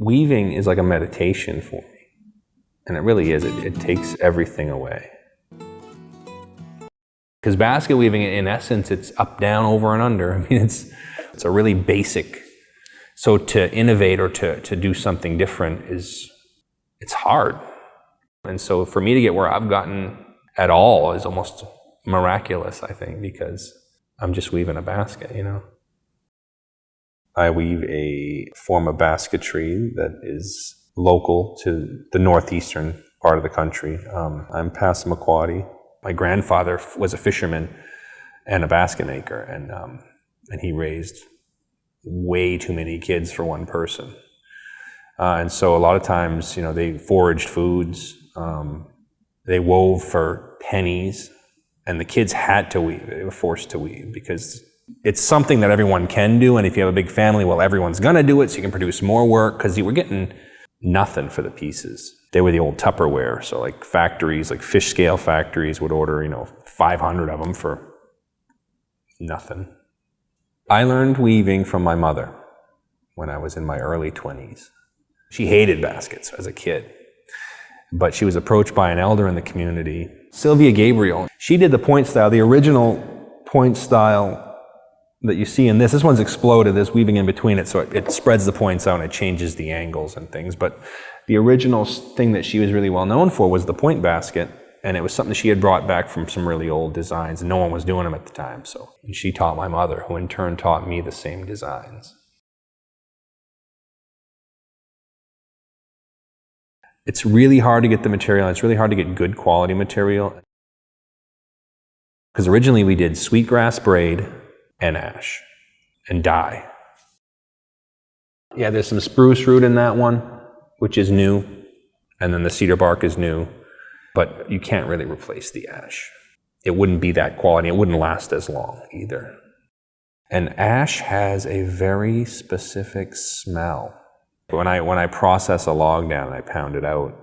weaving is like a meditation for me. And it really is. It takes everything away. Because basket weaving, in essence, it's up, down, over, and under. I mean, it's a really basic. So to innovate or to do something different it's hard. And so for me to get where I've gotten at all is almost miraculous, I think, because I'm just weaving a basket, you know. I weave a form of basketry that is local to the northeastern part of the country. I'm Passamaquoddy. My grandfather was a fisherman and a basket maker, and he raised way too many kids for one person. And so a lot of times, you know, they foraged foods, they wove for pennies, and the kids had to weave. They were forced to weave because it's something that everyone can do, and if you have a big family, well, everyone's gonna do it, so you can produce more work, because you were getting nothing for the pieces. They were the old Tupperware, so like factories, like fish scale factories would order, 500 of them for nothing. I learned weaving from my mother when I was in my early 20s. She hated baskets as a kid, but she was approached by an elder in the community, Sylvia Gabriel. She did the point style, the original point style that you see in this. This one's exploded, there's weaving in between it, so it spreads the points out and it changes the angles and things. But the original thing that she was really well known for was the point basket, and it was something she had brought back from some really old designs, and no one was doing them at the time. And she taught my mother, who in turn taught me the same designs. It's really hard to get the material, and it's really hard to get good quality material. Because originally we did sweetgrass braid and ash and dye. Yeah, there's some spruce root in that one, which is new, and then the cedar bark is new, but you can't really replace the ash. It wouldn't be that quality, it wouldn't last as long either. And ash has a very specific smell. When I process a log down and I pound it out,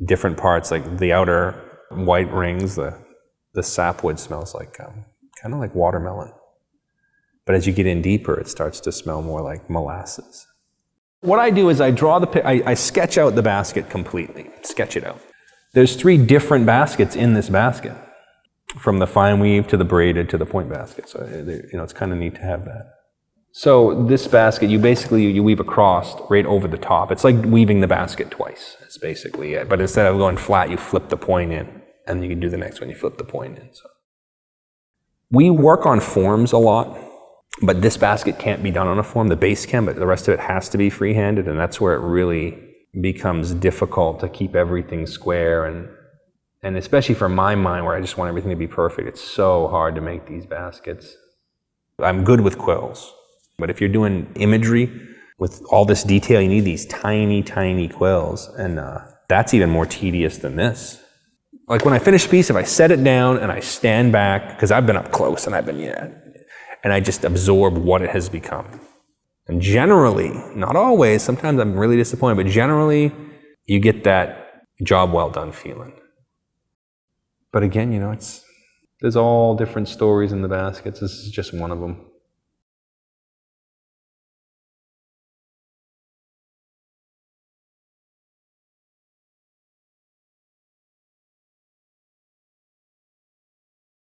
different parts, like the outer white rings, the sapwood smells like kind of like watermelon. But as you get in deeper, it starts to smell more like molasses. What I do is I sketch out the basket completely, sketch it out. There's 3 different baskets in this basket, from the fine weave to the braided to the point basket. So it's kind of neat to have that. So this basket, you weave across right over the top. It's like weaving the basket twice. It's basically it. But instead of going flat, you flip the point in, and you can do the next one. You flip the point in. So we work on forms a lot. But this basket can't be done on a form. The base can, but the rest of it has to be free-handed, and that's where it really becomes difficult to keep everything square, and especially for my mind, where I just want everything to be perfect. It's so hard to make these baskets. I'm good with quills, but if you're doing imagery with all this detail, you need these tiny, tiny quills, and that's even more tedious than this. Like when I finish a piece, if I set it down and I stand back, because I've been up close and I've been, and I just absorb what it has become. And generally, not always, sometimes I'm really disappointed, but generally, you get that job well done feeling. But again, there's all different stories in the baskets. This is just one of them.